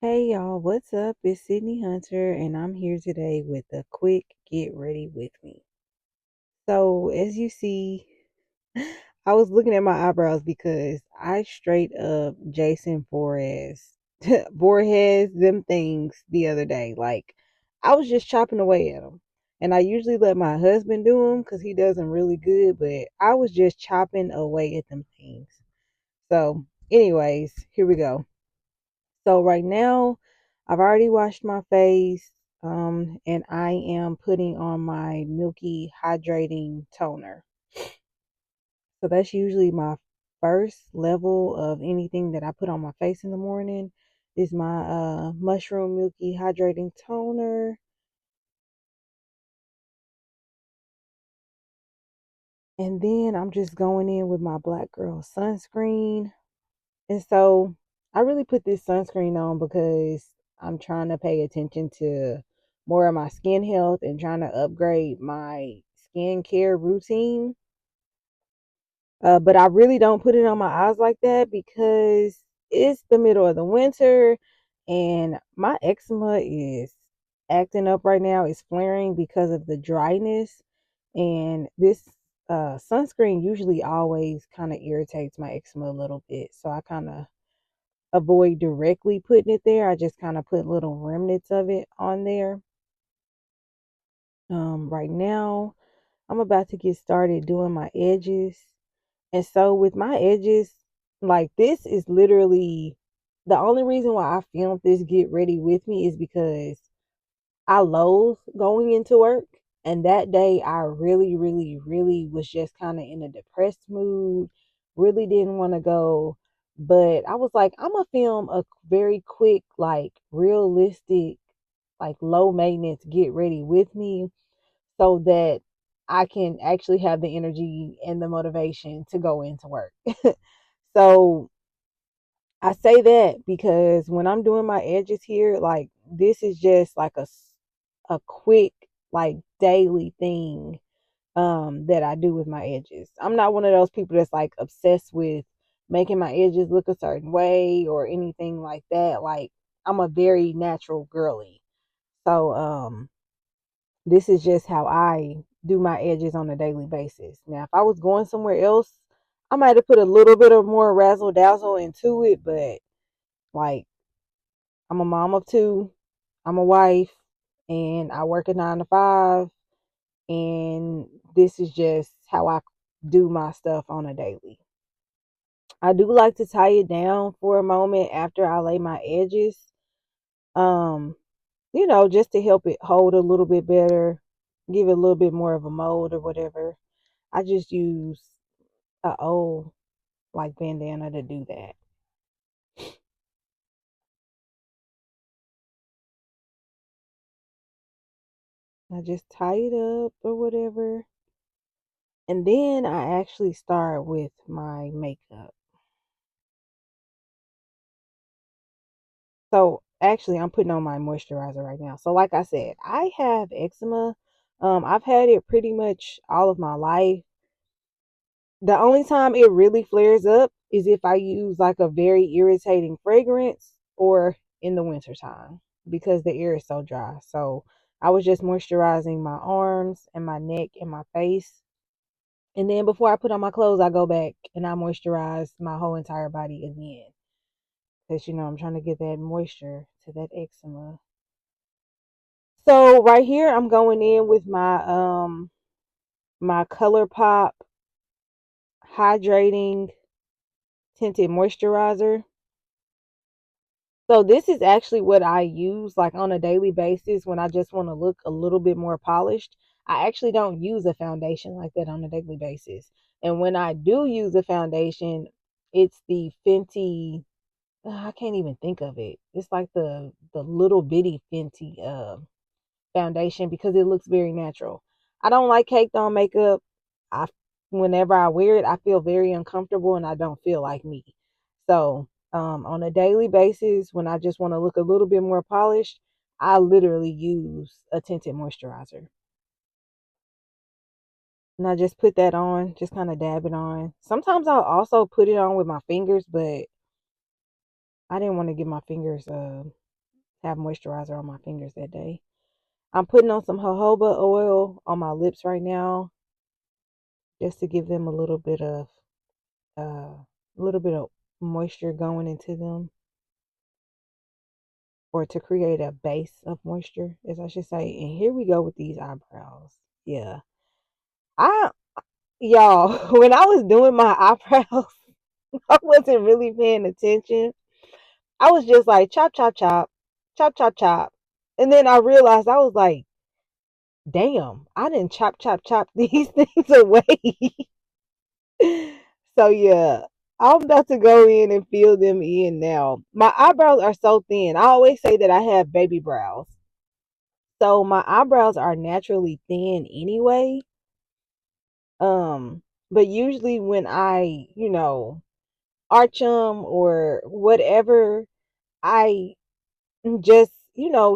Hey y'all, what's up? It's Sydney Hunter, and I'm here today with a quick get ready with me. So, as you see, I was looking at my eyebrows because I straight up Jason Voorhees them things the other day. Like, I was just chopping away at them. And I usually let my husband do them because he does them really good, but I was just chopping away at them things. So, anyways, here we go. So right now, I've already washed my face, and I am putting on my Milky Hydrating Toner. So that's usually my first level of anything that I put on my face in the morning is my Mushroom Milky Hydrating Toner. And then I'm just going in with my Black Girl sunscreen. And so I really put this sunscreen on because I'm trying to pay attention to more of my skin health and trying to upgrade my skincare routine. But I really don't put it on my eyes like that because it's the middle of the winter and my eczema is acting up right now. It's flaring because of the dryness. And this sunscreen usually always kind of irritates my eczema a little bit. So I kind of avoid directly putting it there. I just kind of put little remnants of it on there. Right now, I'm about to get started doing my edges. And so with my edges, like this is literally the only reason why I filmed this get ready with me is because I loathe going into work. And that day I really, really, really was just kind of in a depressed mood, really didn't want to go. But I was like, I'm gonna film a very quick, like realistic, like low maintenance get ready with me so that I can actually have the energy and the motivation to go into work. So I say that because when I'm doing my edges here, like this is just like a quick like daily thing that I do with my edges. I'm not one of those people that's like obsessed with making my edges look a certain way or anything like that. Like I'm a very natural girly. So this is just how I do my edges on a daily basis. Now, if I was going somewhere else, I might have put a little bit of more razzle dazzle into it, but like I'm a mom of two, I'm a wife, and I work a 9 to 5, and this is just how I do my stuff on a daily. I do like to tie it down for a moment after I lay my edges, um, just to help it hold a little bit better, give it a little bit more of a mold or whatever. I just use a old like bandana to do that. I just tie it up or whatever. And then I actually start with my makeup. So actually I'm putting on my moisturizer right now. So like I said, I have eczema. I've had it pretty much all of my life. The only time it really flares up is if I use like a very irritating fragrance or in the wintertime because the air is so dry. So I was just moisturizing my arms and my neck and my face. And then before I put on my clothes, I go back and I moisturize my whole entire body again. Because, I'm trying to get that moisture to that eczema. So right here, I'm going in with my Color Pop Hydrating Tinted Moisturizer. So this is actually what I use like on a daily basis when I just want to look a little bit more polished. I actually don't use a foundation like that on a daily basis. And when I do use a foundation, it's the Fenty. I can't even think of it. It's like the little bitty Fenty foundation because it looks very natural. I don't like caked on makeup. I Whenever I wear it, I feel very uncomfortable and I don't feel like me. So, on a daily basis, when I just want to look a little bit more polished, I literally use a tinted moisturizer. And I just put that on, just kind of dab it on. Sometimes I'll also put it on with my fingers, but I didn't want to get my fingers have moisturizer on my fingers that day. I'm putting on some jojoba oil on my lips right now just to give them a little bit of moisture going into them, or to create a base of moisture, as I should say. And here we go with these eyebrows. Yeah. I Y'all, when I was doing my eyebrows, I wasn't really paying attention. I was just like chop chop chop, chop chop chop. And then I realized, I was like, damn, I didn't chop chop chop these things away. So yeah, I'm about to go in and fill them in now. My eyebrows are so thin. I always say that I have baby brows. So my eyebrows are naturally thin anyway. But usually when I, arch them or whatever, I just,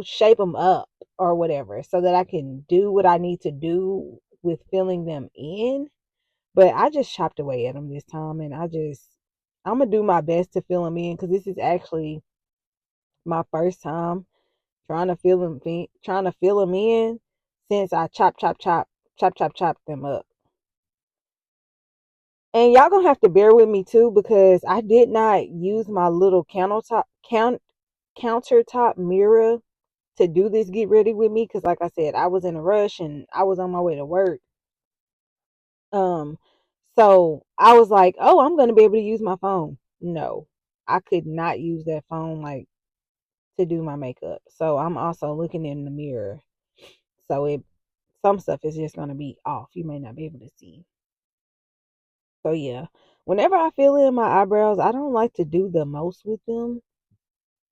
shape them up or whatever so that I can do what I need to do with filling them in. But I just chopped away at them this time, and I'm gonna do my best to fill them in, because this is actually my first time trying to fill them in since I chop them up. And y'all gonna have to bear with me too, because I did not use my little countertop mirror to do this get ready with me, because like I said, I was in a rush and I was on my way to work. Um, so I was like, oh, I'm gonna be able to use my phone. No, I could not use that phone like to do my makeup. So I'm also looking in the mirror. So it some stuff is just gonna be off. You may not be able to see. So yeah. Whenever I fill in my eyebrows, I don't like to do the most with them.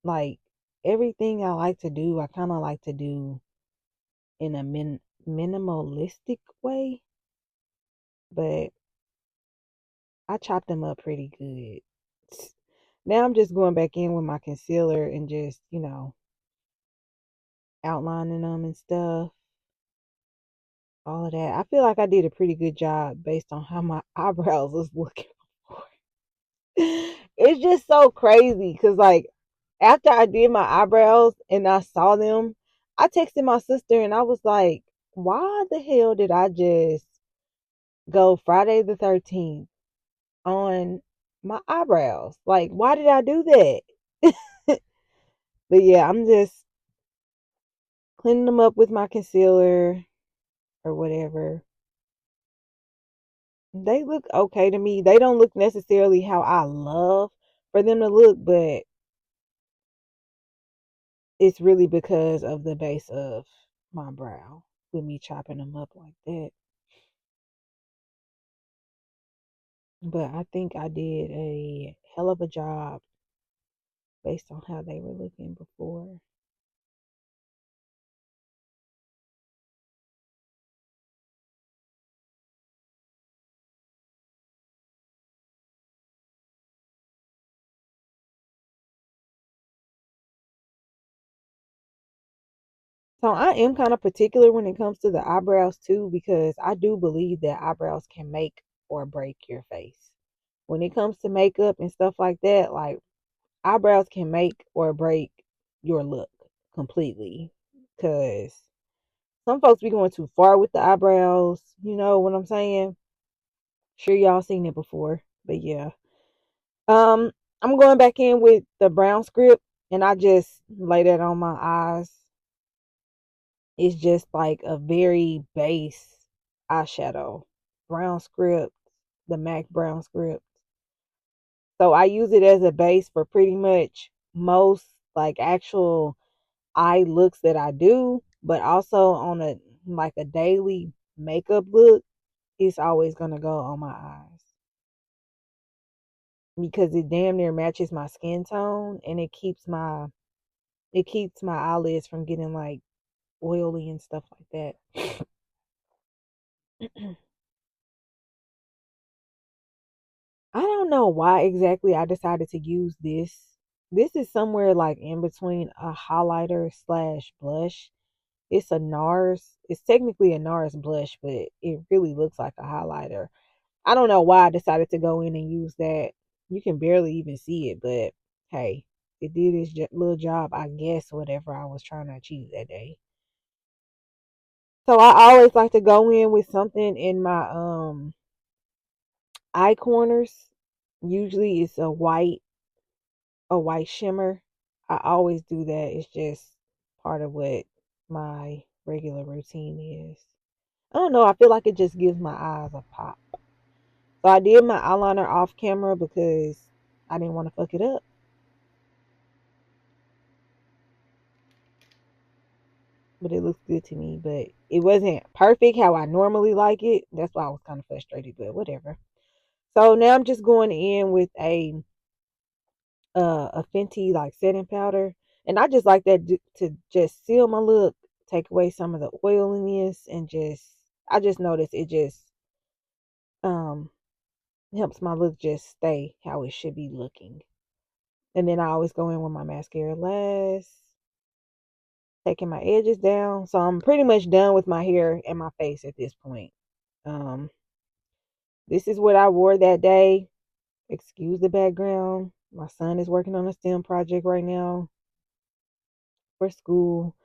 Like everything I like to do, I kinda like to do in a minimalistic way. But I chopped them up pretty good. Now I'm just going back in with my concealer and just, outlining them and stuff. All of that. I feel like I did a pretty good job based on how my eyebrows was looking before. It's just so crazy because, like, after I did my eyebrows and I saw them, I texted my sister and I was like, why the hell did I just go Friday the 13th on my eyebrows? Like, why did I do that? But yeah, I'm just cleaning them up with my concealer or whatever. They look okay to me. They don't look necessarily how I love for them to look, but it's really because of the base of my brow with me chopping them up like that. But I think I did a hell of a job based on how they were looking before. So I am kind of particular when it comes to the eyebrows too, because I do believe that eyebrows can make or break your face. When it comes to makeup and stuff like that, like eyebrows can make or break your look completely. Cause some folks be going too far with the eyebrows. You know what I'm saying? Sure, y'all seen it before, but yeah. Um, I'm going back in with the brown script, and I just lay that on my eyes. It's just like a very base eyeshadow. Brown script, the MAC brown script. So I use it as a base for pretty much most like actual eye looks that I do, but also on a like a daily makeup look, it's always gonna go on my eyes because it damn near matches my skin tone, and it keeps my eyelids from getting like oily and stuff like that. I don't know why exactly I decided to use this. This is somewhere like in between a highlighter slash blush. It's a NARS. It's technically a NARS blush, but it really looks like a highlighter. I don't know why I decided to go in and use that. You can barely even see it, but hey. it did its little job, I guess, whatever I was trying to achieve that day. So I always like to go in with something in my eye corners. Usually it's a white shimmer. I always do that. It's just part of what my regular routine is. I don't know. I feel like it just gives my eyes a pop. So I did my eyeliner off camera because I didn't want to fuck it up. But it looks good to me. But it wasn't perfect how I normally like it. That's why I was kind of frustrated, but whatever. So now I'm just going in with a Fenty like setting powder, and I just like that to just seal my look, take away some of the oiliness, and I just notice it just um helps my look just stay how it should be looking. And then I always go in with my mascara last, taking my edges down. So I'm pretty much done with my hair and my face at this point. Um, this is what I wore that day. Excuse the background. My son is working on a STEM project right now for school.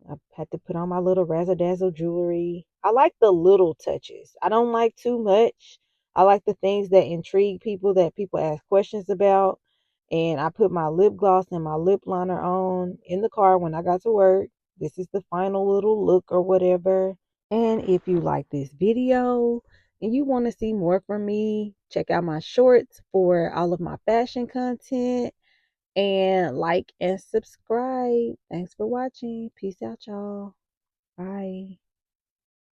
I had to put on my little razzle dazzle jewelry. I like the little touches. I don't like too much. I like the things that intrigue people, that people ask questions about. And I put my lip gloss and my lip liner on in the car when I got to work. This is the final little look or whatever. And if you like this video and you want to see more from me, check out my shorts for all of my fashion content, and like and subscribe. Thanks for watching. Peace out, y'all. Bye.